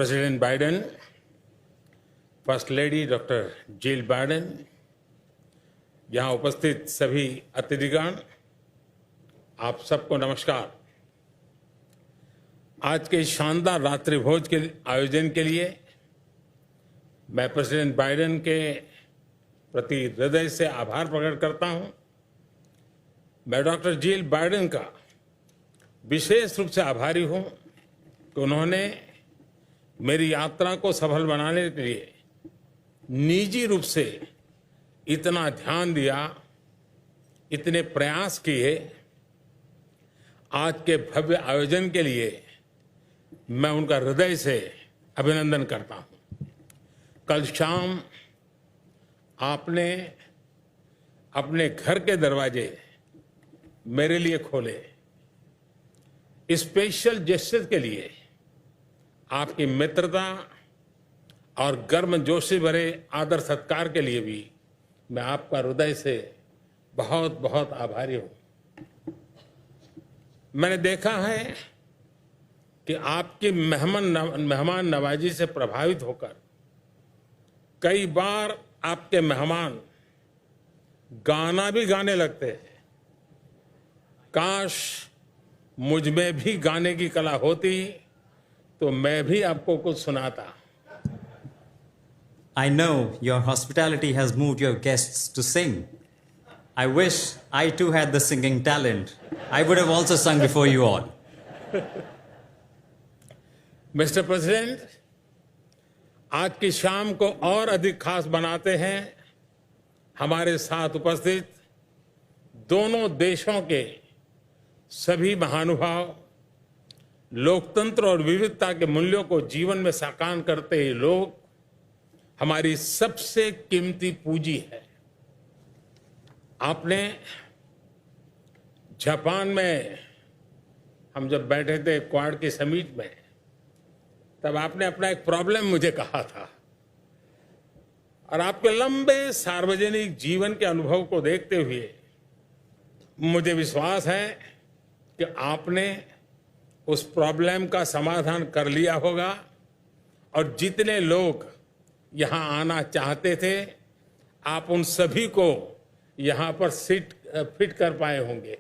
President Biden, first lady doctor Jill Biden, यहाँ उपस्थित सभी अतिथिगण, आप सबको नमस्कार। आज के शानदार रात्रि भोज के आयोजन के लिए मैं प्रेसिडेंट बाइडेन के प्रति हृदय से आभार प्रकट करता हूं। मैं डॉक्टर जिल बाइडेन का विशेष रूप से आभारी हूं कि उन्होंने मेरी यात्रा को सफल बनाने के लिए निजी रूप से इतना ध्यान दिया, इतने प्रयास किए। आज के भव्य आयोजन के लिए मैं उनका हृदय से अभिनंदन करता हूं। कल शाम आपने अपने घर के दरवाजे मेरे लिए खोले। स्पेशल जेस्चर के लिए, आपकी मित्रता और गर्मजोशी भरे आदर सत्कार के लिए भी मैं आपका हृदय से बहुत बहुत आभारी हूं। मैंने देखा है कि आपकी मेहमान नवाजी से प्रभावित होकर कई बार आपके मेहमान गाना भी गाने लगते हैं। काश मुझ में भी गाने की कला होती तो मैं भी आपको कुछ सुनाता। I know your hospitality has moved your guests to sing. I wish I too had the singing talent. I would have also sung before you all. Mister president, आज की शाम को और अधिक खास बनाते हैं हमारे साथ उपस्थित दोनों देशों के सभी महानुभाव, लोकतंत्र और विविधता के मूल्यों को जीवन में साकार करते ये लोग हमारी सबसे कीमती पूंजी है। आपने जापान में हम जब बैठे थे क्वाड की समिट में, तब आपने अपना एक प्रॉब्लम मुझे कहा था, और आपके लंबे सार्वजनिक जीवन के अनुभव को देखते हुए मुझे विश्वास है कि आपने उस प्रॉब्लम का समाधान कर लिया होगा और जितने लोग यहां आना चाहते थे, आप उन सभी को यहां पर फिट कर पाए होंगे।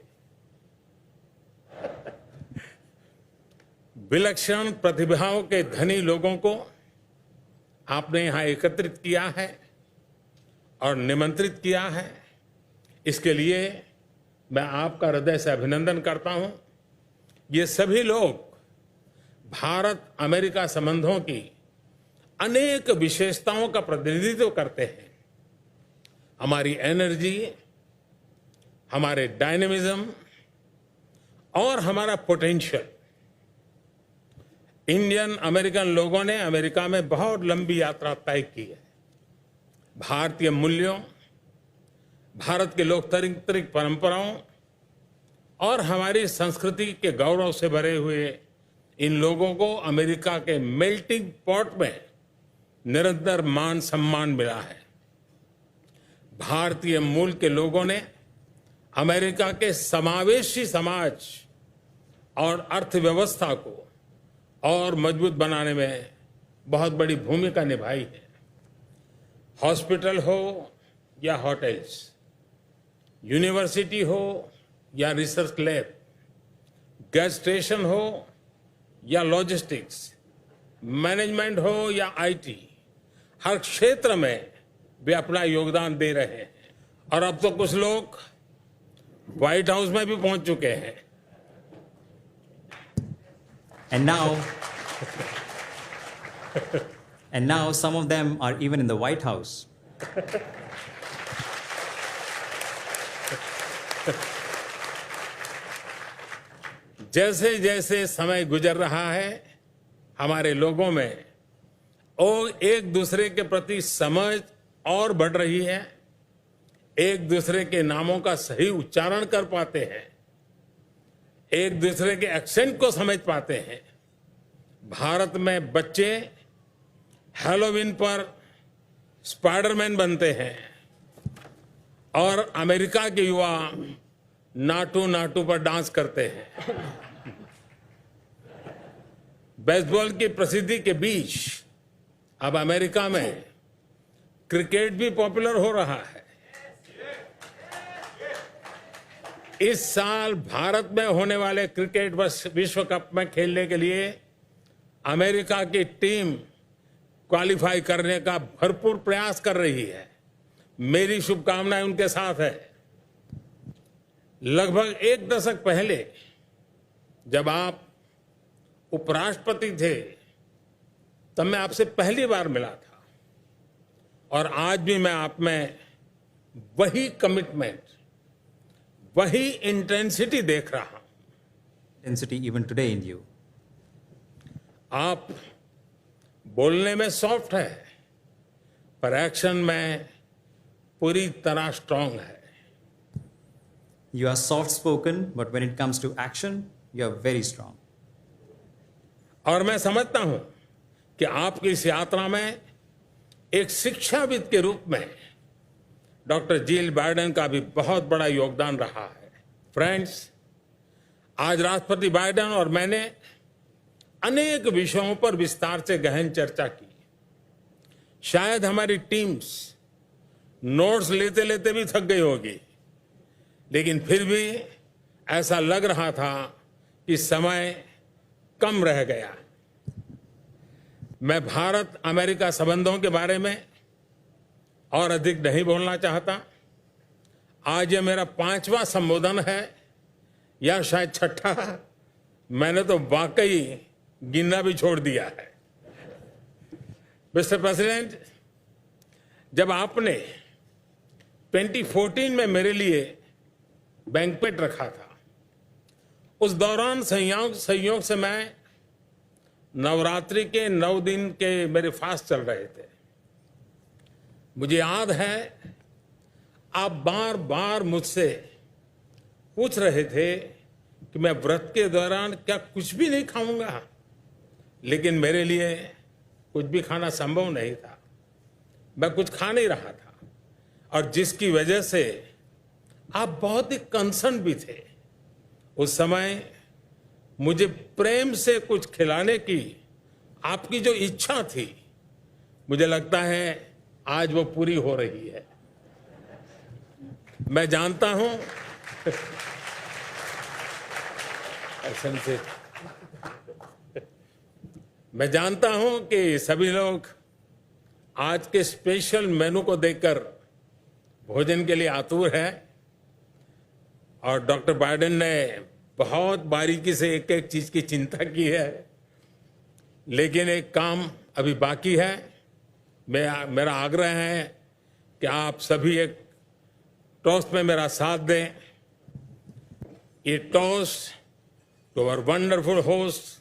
विलक्षण प्रतिभाओं के धनी लोगों को आपने यहां एकत्रित किया है और निमंत्रित किया है। इसके लिए मैं आपका हृदय से अभिनंदन करता हूं। ये सभी लोग भारत अमेरिका संबंधों की अनेक विशेषताओं का प्रतिनिधित्व करते हैं। हमारी एनर्जी, हमारे डायनेमिज्म और हमारा पोटेंशियल। इंडियन अमेरिकन लोगों ने अमेरिका में बहुत लंबी यात्रा तय की है। भारतीय मूल्यों, भारत के लोकतांत्रिक परंपराओं और हमारी संस्कृति के गौरव से भरे हुए इन लोगों को अमेरिका के मेल्टिंग पॉट में निरंतर मान सम्मान मिला है। भारतीय मूल के लोगों ने अमेरिका के समावेशी समाज और अर्थव्यवस्था को और मजबूत बनाने में बहुत बड़ी भूमिका निभाई है। हॉस्पिटल हो या होटल्स, यूनिवर्सिटी हो या रिसर्च लैब, गैस स्टेशन हो या लॉजिस्टिक्स, मैनेजमेंट हो या आईटी, हर क्षेत्र में वे अपना योगदान दे रहे हैं। और अब तो कुछ लोग व्हाइट हाउस में भी पहुंच चुके हैं। And now some of them are even in the White House. जैसे जैसे समय गुजर रहा है, हमारे लोगों में और एक दूसरे के प्रति समझ और बढ़ रही है। एक दूसरे के नामों का सही उच्चारण कर पाते हैं, एक दूसरे के एक्सेंट को समझ पाते हैं। भारत में बच्चे हैलोवीन पर स्पाइडरमैन बनते हैं और अमेरिका के युवा नाटू नाटू पर डांस करते हैं। बेसबॉल की प्रसिद्धि के बीच अब अमेरिका में क्रिकेट भी पॉपुलर हो रहा है। इस साल भारत में होने वाले क्रिकेट विश्व कप में खेलने के लिए अमेरिका की टीम क्वालिफाई करने का भरपूर प्रयास कर रही है। मेरी शुभकामनाएं उनके साथ है। लगभग एक दशक पहले जब आप उपराष्ट्रपति थे तब मैं आपसे पहली बार मिला था और आज भी मैं आप में वही कमिटमेंट, वही इंटेंसिटी देख रहा हूं। Intensity even today in you. आप बोलने में सॉफ्ट है पर एक्शन में पूरी तरह स्ट्रांग है। You are soft spoken, but when it comes to action, you are very strong. और मैं समझता हूं कि आपकी इस यात्रा में एक शिक्षाविद के रूप में डॉक्टर जिल बाइडेन का भी बहुत बड़ा योगदान रहा है। फ्रेंड्स, आज राष्ट्रपति बाइडेन और मैंने अनेक विषयों पर विस्तार से गहन चर्चा की। शायद हमारी टीम्स नोट्स लेते लेते भी थक गई होगी, लेकिन फिर भी ऐसा लग रहा था कि समय कम रह गया। मैं भारत अमेरिका संबंधों के बारे में और अधिक नहीं बोलना चाहता। आज ये मेरा 5वां संबोधन है या शायद 6ठा। मैंने तो वाकई गिनना भी छोड़ दिया है। मिस्टर प्रेसिडेंट, जब आपने 2014 में मेरे लिए बैंक्वेट रखा था, उस दौरान संयोग से मैं नवरात्रि के 9 दिन के मेरे फास्ट चल रहे थे। मुझे याद है आप बार बार मुझसे पूछ रहे थे कि मैं व्रत के दौरान क्या कुछ भी नहीं खाऊंगा, लेकिन मेरे लिए कुछ भी खाना संभव नहीं था। मैं कुछ खा नहीं रहा था और जिसकी वजह से आप बहुत ही कंसर्न भी थे। उस समय मुझे प्रेम से कुछ खिलाने की आपकी जो इच्छा थी, मुझे लगता है आज वो पूरी हो रही है। मैं जानता हूं मैं जानता हूं कि सभी लोग आज के स्पेशल मेनू को देखकर भोजन के लिए आतुर हैं और डॉक्टर बाइडेन ने बहुत बारीकी से एक एक चीज की चिंता की है, लेकिन एक काम अभी बाकी है। मेरा आग्रह है कि आप सभी एक टोस्ट में मेरा साथ दें। ये toast to our wonderful host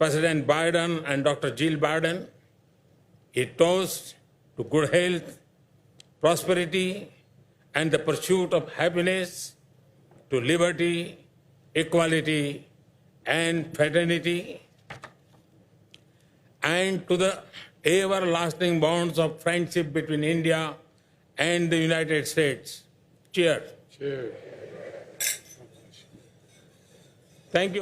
President Biden and Doctor Jill Biden. ये toast to good health, prosperity and the pursuit of happiness, to liberty, equality and fraternity, and to the everlasting bonds of friendship between India and the United States. Cheers. Cheers. Thank you.